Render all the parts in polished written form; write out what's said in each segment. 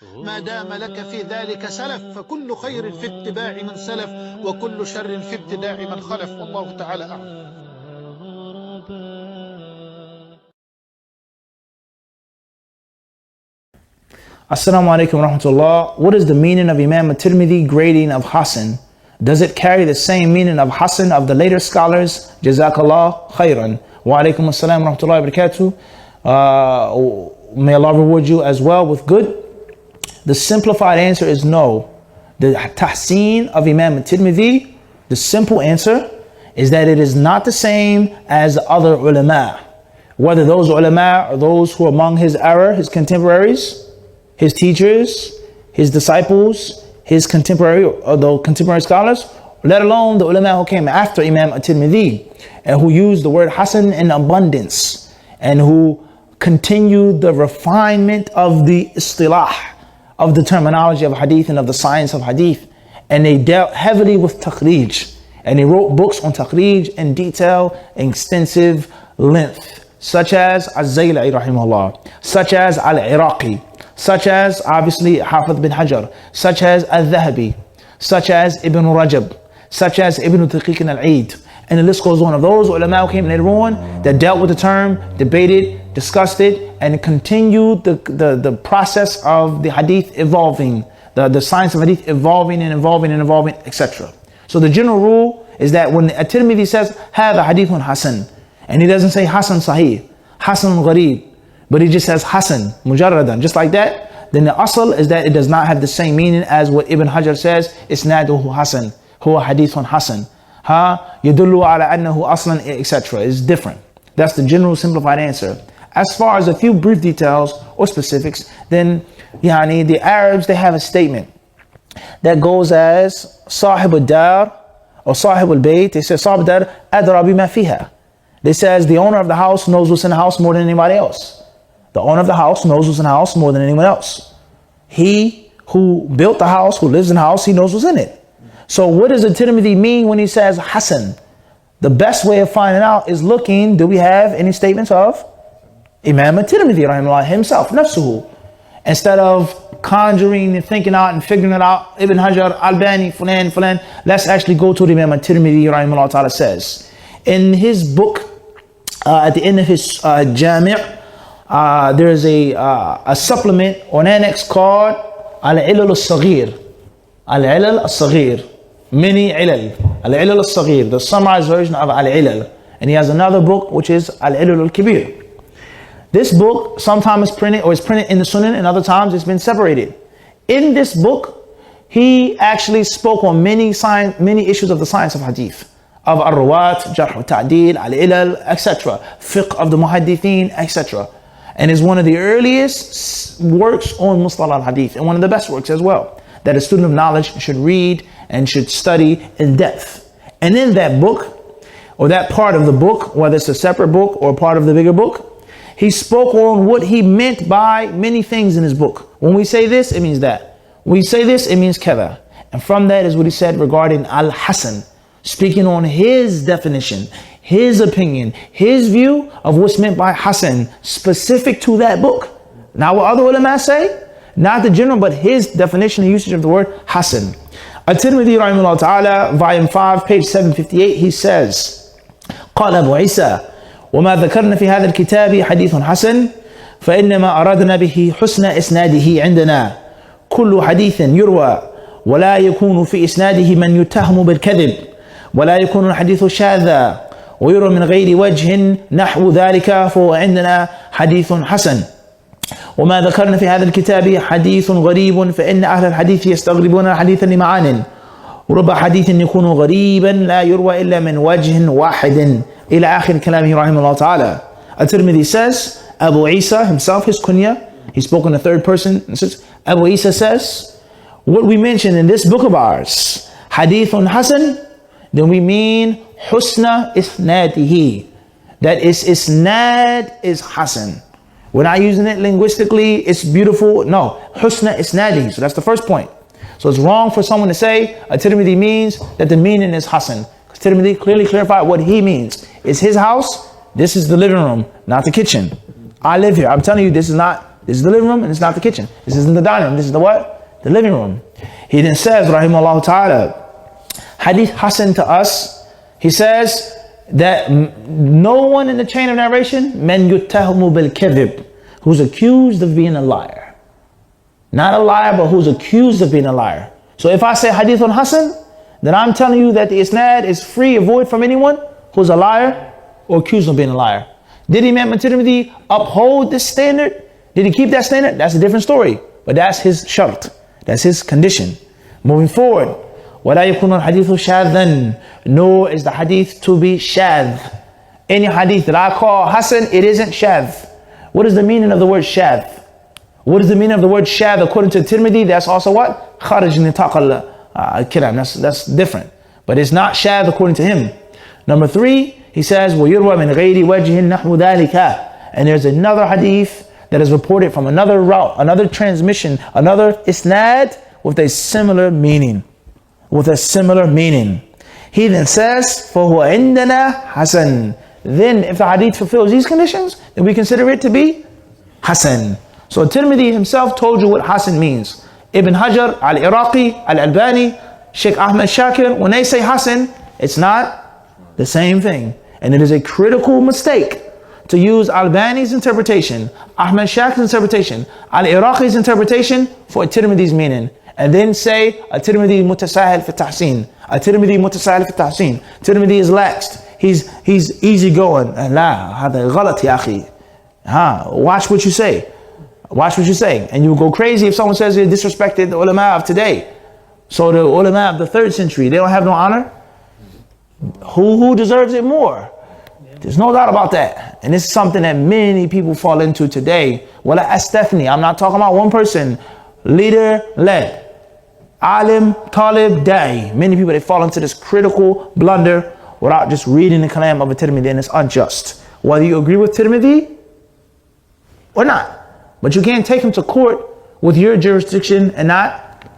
ما دام لك في ذلك سلف فكل خير في اتباع من سلف وكل شر في ابتداع من خلف والله تعالى أعلم. Assalamu alaikum wa rahmatullah. What is the meaning of Imam at-Tirmidhi grading of Hasan? Does it carry the same meaning of Hasan of the later scholars? Jazakallah khairan. Wa alaikum assalam wa rahmatullahi wa barakatuh. May Allah reward you as well with good. The simplified answer is no. The tahseen of Imam at-Tirmidhi, the simple answer is that it is not the same as other ulama. Whether those ulama are those who are among his era, his contemporaries, his teachers, his disciples, his contemporary scholars, let alone the ulama who came after Imam at-Tirmidhi and who used the word Hasan in abundance and who continued the refinement of the istilah, of the terminology of hadith and of the science of hadith. And they dealt heavily with takhrij. And they wrote books on takhrij in detail, in extensive length, such as Az-Zaylai rahimahullah, such as Al-Iraqi, such as obviously Hafiz bin Hajar, such as Al-Dhahabi, such as Ibn Rajab, such as Ibn Daqiq al-Eid, and the list goes on. Of those ulama who came later on that dealt with the term, debated, discussed it, and continued the process of the hadith evolving, the science of hadith evolving and evolving and evolving, etc. So the general rule is that when at-Tirmidhi says هذا حديث Hasan, and he doesn't say Hasan Sahih, Hasan Gharib, but he just says Hasan, mujarradan, just like that, then the asl is that it does not have the same meaning as what Ibn Hajar says, isnaduhu Hasan, huwa hadithun Hasan, yadullu ala annahu aslan, etc. It's different. That's the general simplified answer. As far as a few brief details or specifics, then the Arabs, they have a statement that goes as Sahib al-Dar or Sahib al-Bayt. They say Sahib al-Dar adra bima fiha. They says the owner of the house knows what's in the house more than anybody else. The owner of the house knows what's in the house more than anyone else. He who built the house, who lives in the house, he knows what's in it. So what does at-Tirmidhi mean when he says Hasan? The best way of finding out is looking, do we have any statements of Imam at-Tirmidhi rahimahullah himself, nafsuhu? Instead of conjuring and thinking out and figuring it out, Ibn Hajar, Albani, Fulan, let's actually go to what Imam at-Tirmidhi rahimahullah ta'ala says. In his book, at the end of his Jami', there is a supplement or an annex called Al-Ilal al-Saghir. Al-Ilal al-Saghir. Many Ilal. Al-Ilal al-Saghir, the summarized version of Al-Ilal. And he has another book which is Al-Ilal al-Kabir. This book sometimes is printed in the Sunan, and other times it's been separated. In this book, he actually spoke on many issues of the science of hadith, of Ruwaat, Jarh al-Ta'dil, Al-Ilal, etc. Fiqh of the Muhaddithin, etc. And is one of the earliest works on Muṣṭalaḥul-Hadīth, and one of the best works as well, that a student of knowledge should read and should study in depth. And in that book, or that part of the book, whether it's a separate book or part of the bigger book, he spoke on what he meant by many things in his book. When we say this, it means that. When we say this, it means kada. And from that is what he said regarding Al-Hasan, speaking on his definition, his opinion, his view of what's meant by Hasan, specific to that book. Now what other ulama say, not the general, but his definition and usage of the word Hasan. At-Tirmidhi rahimahullah ta'ala, volume 5, page 758, he says, قال أبو عيسى وما ذكرنا في هذا الكتاب حديث حسن فإنما أردنا به حسن إسناده عندنا كل حديث يروى ولا يكون في إسناده من يتهم بالكذب ولا يكون الحديث شاذا ويروى من غير وجه نحو ذلك فهو عندنا حديث حسن وما ذكرنا في هذا الكتاب حديث غريب فإن أهل الحديث يستغربون الحديث لمعان ورب حديث يكون غريبا لا يروى إلا من وجه واحد إلى آخر كلامه رحمه الله تعالى. At-Tirmidhi says, Abu Isa himself, his kunya, he spoke in the third person, and says, Abu Isa says, what we mentioned in this book of ours, Hadithun Hasan, then we mean Husna Isnadihi. That is, Isnad is Hasan. We're not using it linguistically, it's beautiful. No, Husna Isnadihi. So that's the first point. So it's wrong for someone to say At-Tirmidhi means that the meaning is Hasan. Because Tirmidhi clearly clarified what he means. It's his house, this is the living room, not the kitchen. I live here. I'm telling you, this is not This is the living room and it's not the kitchen. This isn't the dining room. This is the what? The living room. He then says, rahimahullah ta'ala, Hadith Hasan to us, he says that no one in the chain of narration, men yuttahamu bil kadhib, who's accused of being a liar. Not a liar, but who's accused of being a liar. So if I say Hadith on Hasan, then I'm telling you that the isnad is free of void from anyone who's a liar or accused of being a liar. Did Imam Tirmidhi uphold this standard? Did he keep that standard? That's a different story. But that's his shart. That's his condition. Moving forward. وَلَا يَكُونُ الْحَدِيثُ شَاذًا. Nor is the hadith to be shadh. Any hadith that I call Hasan, it isn't shadh. What is the meaning of the word shadh? What is the meaning of the word shadh according to Tirmidhi? That's also what? Kharaj nitaq al-kiram. That's different. But it's not shadh according to him. Number 3, he says, وَيُرْوَى مِنْ غَيْرِ وَجْهٍ نَحْوُ ذَلِكَ. And there's another hadith that is reported from another route, another transmission, another isnad with a similar meaning. With a similar meaning. He then says, فَهُوَ عِنْدَنَا حَسَنٌ. Then if the hadith fulfills these conditions, then we consider it to be Hasan. So Tirmidhi himself told you what Hasan means. Ibn Hajar, Al-Iraqi, Al-Albani, Sheikh Ahmad Shakir, when they say Hasan, it's not the same thing. And it is a critical mistake to use Albani's interpretation, Ahmad Shakir's interpretation, Al-Iraqi's interpretation for Tirmidhi's meaning. And then say, Tirmidhi mutasahil fi tahsin. Tirmidhi mutasahil fi tahsin. Tirmidhi is laxed. He's easygoing. La, hada ghalat ya akhi. Watch what you say. Watch what you say. And you will go crazy if someone says they disrespected the ulama of today. So the ulama of the 3rd century, they don't have no honor? Who deserves it more? There's no doubt about that. And this is something that many people fall into today. Wala astafni. I'm not talking about one person. Leader led. Alim, talib, da'i. Many people, they fall into this critical blunder without just reading the kalam of a Tirmidhi, and it's unjust. Whether you agree with Tirmidhi or not. But you can't take him to court with your jurisdiction and not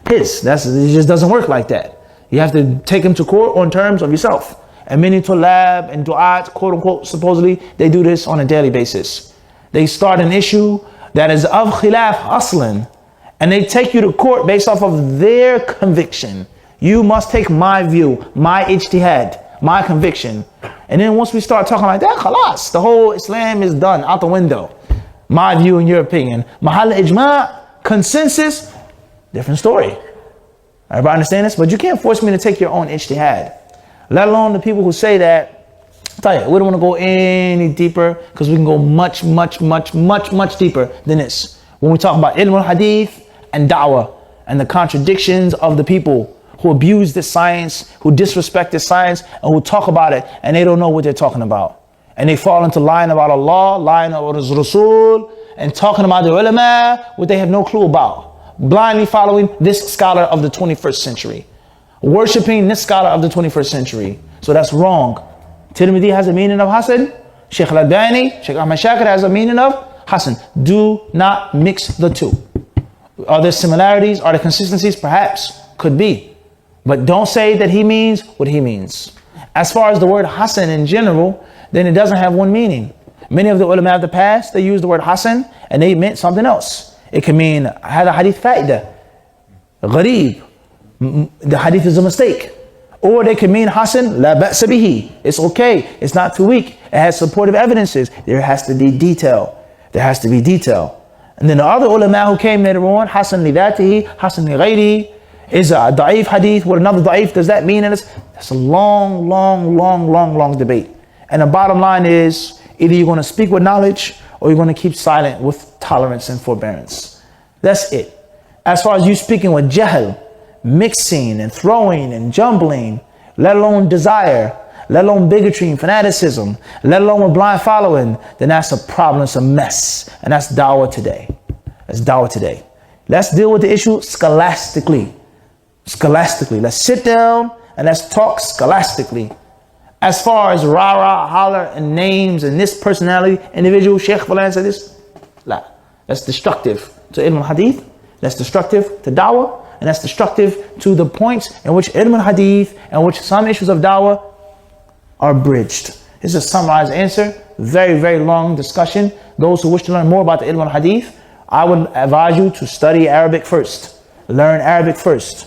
his. It just doesn't work like that. You have to take him to court on terms of yourself. And many tulab and du'at, quote unquote, supposedly, they do this on a daily basis. They start an issue that is of khilaf aslan, and they take you to court based off of their conviction. You must take my view, my ijtihad, my conviction. And then once we start talking like that, khalas, the whole Islam is done out the window. My view and your opinion. Mahal ijma', consensus, different story. Everybody understand this? But you can't force me to take your own ijtihad. Let alone the people who say that, tell you, we don't want to go any deeper because we can go much deeper than this. When we talk about Ilmul-Hadīth and da'wah and the contradictions of the people who abuse this science, who disrespect this science, and who talk about it and they don't know what they're talking about. And they fall into lying about Allah, lying about His Rasul, and talking about the ulama, what they have no clue about. Blindly following this scholar of the 21st century. Worshipping this scholar of the 21st century. So that's wrong. Tirmidhi has a meaning of Hasan. Sheikh Al-Albani, Sheikh Ahmad Shakir has a meaning of Hasan. Do not mix the two. Are there similarities? Are there consistencies? Perhaps. Could be. But don't say that he means what he means. As far as the word Hasan in general, then it doesn't have one meaning. Many of the ulama of the past, they used the word Hasan and they meant something else. It can mean hada hadith fa'idah, gharib, the hadith is a mistake. Or they can mean Hasan, la ba'sa bihi. It's okay. It's not too weak. It has supportive evidences. There has to be detail. There has to be detail. And then the other ulama who came later on, Hasan li dhatihi, Hasan li ghayrihi, is a da'if hadith. What another da'if does that mean? And that's a long debate. And the bottom line is, either you're going to speak with knowledge or you're going to keep silent with tolerance and forbearance. That's it. As far as you speaking with jahl, mixing and throwing and jumbling, let alone desire, let alone bigotry and fanaticism, let alone with blind following, then that's a problem, it's a mess. And that's dawah today. That's dawah today. Let's deal with the issue scholastically. Scholastically. Let's sit down and let's talk scholastically. As far as rah-rah, holler, and names, and this personality, individual, Sheikh Fulan said this, la. That's destructive to Ilmul Hadith, that's destructive to dawah, and that's destructive to the points in which Ilmul Hadith and which some issues of dawah are bridged. This is a summarized answer, very long discussion. Those who wish to learn more about the Ilmul Hadith, I would advise you to study Arabic first. Learn Arabic first.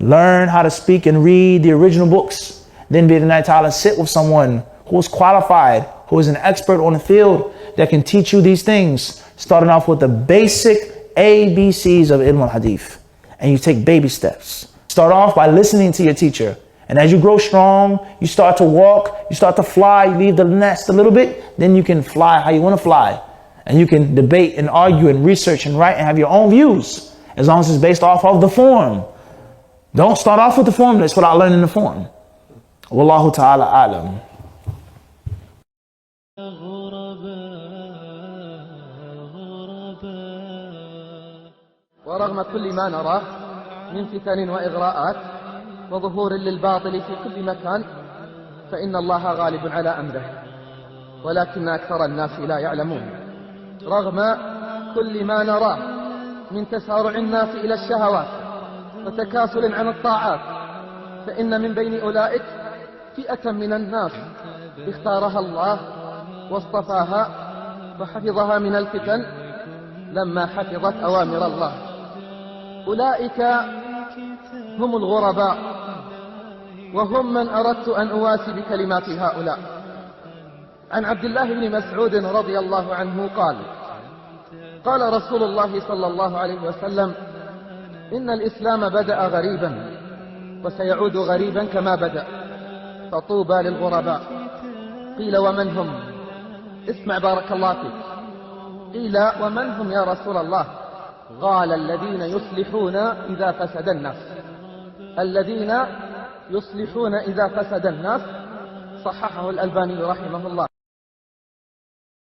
Learn how to speak and read the original books. Then bi-idhnillahi ta'ala sit with someone who is qualified, who is an expert on the field that can teach you these things. Starting off with the basic ABCs of Ilmul Hadith. And you take baby steps. Start off by listening to your teacher. And as you grow strong, you start to walk, you start to fly, you leave the nest a little bit, then you can fly how you want to fly. And you can debate and argue and research and write and have your own views, as long as it's based off of the form. Don't start off with the form list without learning the form. Wallahu ta'ala a'lam. ورغم كل ما نراه من فتن وإغراءات وظهور للباطل في كل مكان، فإن الله غالب على أمره، ولكن أكثر الناس لا يعلمون. رغم كل ما نراه من تسارع الناس إلى الشهوات وتكاسل عن الطاعات، فإن من بين أولئك فئة من الناس اختارها الله واصطفاها وحفظها من الفتن لما حفظت أوامر الله. أولئك هم الغرباء، وهم من أردت أن أواسي بكلمات هؤلاء. عن عبد الله بن مسعود رضي الله عنه قال: قال رسول الله صلى الله عليه وسلم: إن الإسلام بدأ غريبا وسيعود غريبا كما بدأ، فطوبى للغرباء. قيل: ومن هم؟ اسمع بارك الله فيك. قيل: ومن هم يا رسول الله؟ قال: الذين يصلحون إذا فسد الناس. الذين يصلحون إذا فسد الناس. صححه الألباني رحمه الله.